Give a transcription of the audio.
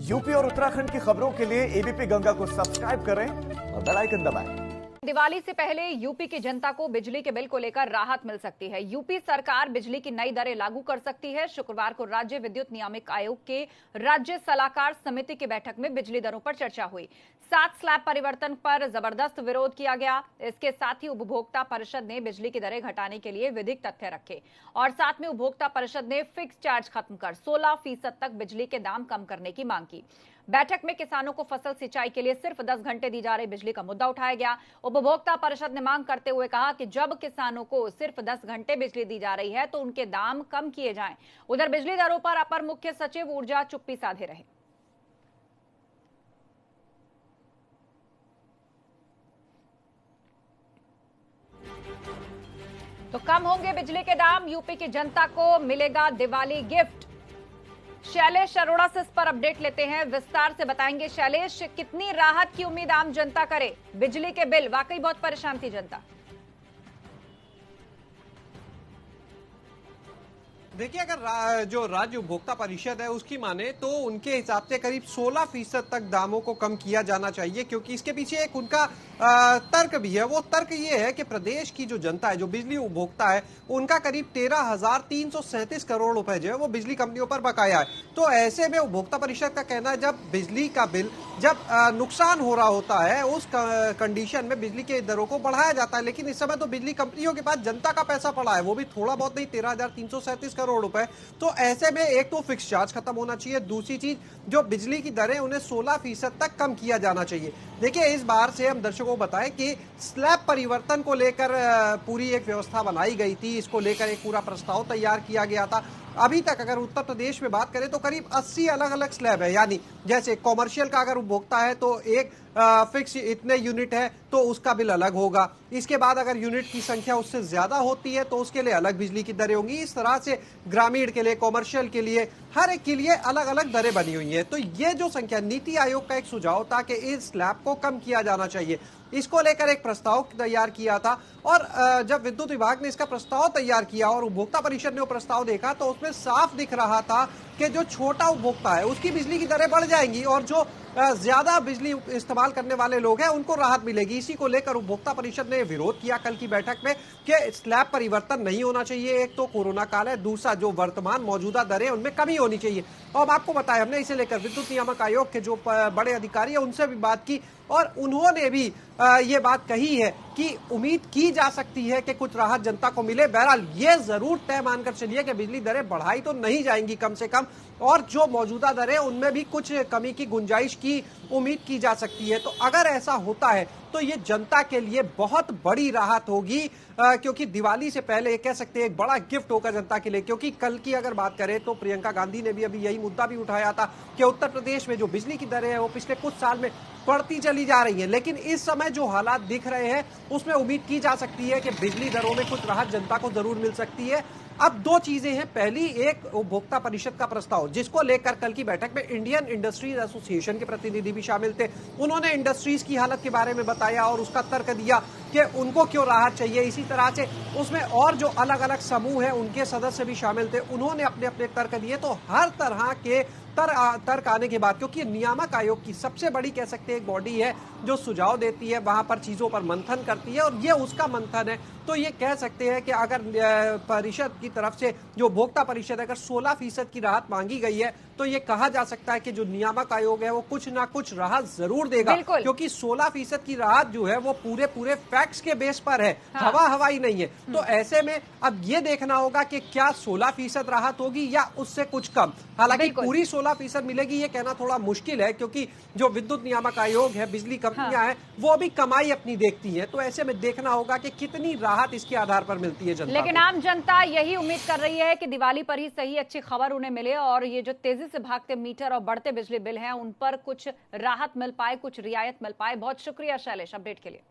UP और उत्तराखंड की खबरों के लिए एबीपी गंगा को सब्सक्राइब करें और बेल आइकन दबाएं। दिवाली से पहले यूपी की जनता को बिजली के बिल को लेकर राहत मिल सकती है। यूपी सरकार बिजली की नई दरें लागू कर सकती है। शुक्रवार को राज्य विद्युत नियामक आयोग के राज्य सलाहकार समिति की बैठक में बिजली दरों पर चर्चा हुई। 7 स्लैब परिवर्तन पर जबरदस्त विरोध किया गया। इसके साथ ही उपभोक्ता परिषद ने बिजली की दरें घटाने के लिए विधिक तथ्य रखे और साथ में उपभोक्ता परिषद ने फिक्स चार्ज खत्म कर 16% तक बिजली के दाम कम करने की मांग की। बैठक में किसानों को फसल सिंचाई के लिए सिर्फ 10 घंटे दी जा रही बिजली का मुद्दा उठाया गया। उपभोक्ता परिषद ने मांग करते हुए कहा कि जब किसानों को सिर्फ 10 घंटे बिजली दी जा रही है तो उनके दाम कम किए जाएं। उधर बिजली दरों पर अपर मुख्य सचिव ऊर्जा चुप्पी साधे रहे। तो कम होंगे बिजली के दाम, यूपी की जनता को मिलेगा दिवाली गिफ्ट। शैलेश अरोड़ा से इस पर अपडेट लेते हैं, विस्तार से बताएंगे। शैलेश, कितनी राहत की उम्मीद आम जनता करे? बिजली के बिल वाकई बहुत परेशान थी जनता। देखिए, अगर जो राज्य उपभोक्ता परिषद है उसकी माने तो उनके हिसाब से करीब 16% तक दामों को कम किया जाना चाहिए, क्योंकि इसके पीछे एक उनका तर्क भी है। वो तर्क ये है कि प्रदेश की जो जनता है, जो बिजली उपभोक्ता है, उनका करीब 13,337 करोड़ रुपए जो है वो बिजली कंपनियों पर बकाया है। तो ऐसे में उपभोक्ता परिषद का कहना है जब बिजली का बिल जब नुकसान हो रहा होता है उस कंडीशन में बिजली के दरों को बढ़ाया जाता है। लेकिन इस समय तो बिजली कंपनियों के पास जनता का पैसा पड़ा है, वो भी थोड़ा बहुत नहीं, 13,337 करोड़ रुपए। तो ऐसे में एक तो फिक्स चार्ज खत्म होना चाहिए, दूसरी चीज जो बिजली की दरें उन्हें 16% तक कम किया जाना चाहिए। देखिए, इस बार से हम दर्शकों को बताएं कि स्लैब परिवर्तन को लेकर पूरी एक व्यवस्था बनाई गई थी। इसको लेकर एक पूरा प्रस्ताव तैयार किया गया था। अभी तक अगर उत्तर प्रदेश में बात करें तो करीब 80 अलग अलग स्लैब है, यानी जैसे कॉमर्शियल का अगर उपभोक्ता है तो एक फिक्स इतने यूनिट है तो उसका बिल अलग होगा। इसके बाद अगर यूनिट की संख्या उससे ज्यादा होती है तो उसके लिए अलग बिजली की दरें होंगी। इस तरह से ग्रामीण के लिए, कॉमर्शियल के लिए, हर एक के लिए अलग अलग दरें बनी हुई है। तो ये जो संख्या, नीति आयोग का एक सुझाव था कि इस स्लैब को कम किया जाना चाहिए। इसको लेकर एक प्रस्ताव तैयार किया था और जब विद्युत विभाग ने इसका प्रस्ताव तैयार किया और उपभोक्ता परिषद ने वो प्रस्ताव देखा तो उसमें साफ दिख रहा था कि जो छोटा उपभोक्ता है उसकी बिजली की दरें बढ़ जाएंगी और जो ज्यादा बिजली इस्तेमाल करने वाले लोग हैं उनको राहत मिलेगी। इसी को लेकर उपभोक्ता परिषद ने विरोध किया कल की बैठक में कि स्लैब परिवर्तन नहीं होना चाहिए। एक तो कोरोना काल है, दूसरा जो वर्तमान मौजूदा दरें उनमें कमी होनी चाहिए। और आपको बताया, हमने इसे लेकर विद्युत नियामक आयोग के जो बड़े अधिकारी है उनसे भी बात की और उन्होंने भी ये बात कही है कि उम्मीद की जा सकती है कि कुछ राहत जनता को मिले। बहरहाल ये जरूर तय मानकर चलिए कि बिजली दरें बढ़ाई तो नहीं जाएंगी कम से कम, और जो मौजूदा दरें उनमें भी कुछ कमी की गुंजाइश की उम्मीद की जा सकती है। तो अगर ऐसा होता है तो ये जनता के लिए बहुत बड़ी राहत होगी, क्योंकि दिवाली से पहले कह सकते हैं एक बड़ा गिफ्ट होगा जनता के लिए। क्योंकि कल की अगर बात करें तो प्रियंका गांधी ने भी अभी यही मुद्दा भी उठाया था कि उत्तर प्रदेश में जो बिजली की दरें हैं वो पिछले कुछ साल में बढ़ती चली जा रही है। लेकिन इस समय जो हालात दिख रहे हैं उसमें उम्मीद की जा सकती है कि बिजली दरों में कुछ राहत जनता को जरूर मिल सकती है। अब दो चीजें हैं, पहली एक उपभोक्ता परिषद का प्रस्ताव जिसको लेकर कल की बैठक में इंडियन इंडस्ट्रीज एसोसिएशन के प्रतिनिधि भी शामिल थे। उन्होंने इंडस्ट्रीज की हालत के बारे में बताया और उसका तर्क दिया कि उनको क्यों राहत चाहिए। इसी तरह से उसमें और जो अलग अलग समूह हैं उनके सदस्य भी शामिल थे, उन्होंने अपने अपने तर्क दिए। तो हर तरह के तर्क आने के बाद, क्योंकि नियामक आयोग की सबसे बड़ी कह सकते हैं एक बॉडी है जो सुझाव देती है, वहां पर चीजों पर मंथन करती है और ये उसका मंथन है। तो ये कह सकते हैं कि अगर परिषद की तरफ से जो उपभोक्ता परिषद अगर 16% की राहत मांगी गई है तो ये कहा जा सकता है कि जो नियामक आयोग है वो कुछ ना कुछ राहत जरूर देगा, क्योंकि 16% की राहत जो है वो पूरे पूरे फैक्ट्स के बेस पर है। हाँ। हवा हवाई नहीं है। तो ऐसे में अब ये देखना होगा कि क्या 16% राहत होगी या उससे कुछ कम। हालांकि पूरी 16% मिलेगी ये कहना थोड़ा मुश्किल है, क्योंकि जो विद्युत नियामक आयोग है, बिजली कंपनियां हैं, वो भी कमाई अपनी देखती है। तो ऐसे में देखना होगा कि कितनी राहत इसके आधार पर मिलती है जनता। लेकिन आम जनता यही उम्मीद कर रही है कि दिवाली पर ही सही अच्छी खबर उन्हें मिले और ये जो तेजी से भागते मीटर और बढ़ते बिजली बिल हैं उन पर कुछ राहत मिल पाए, कुछ रियायत मिल पाए। बहुत शुक्रिया शैलेश अपडेट के लिए।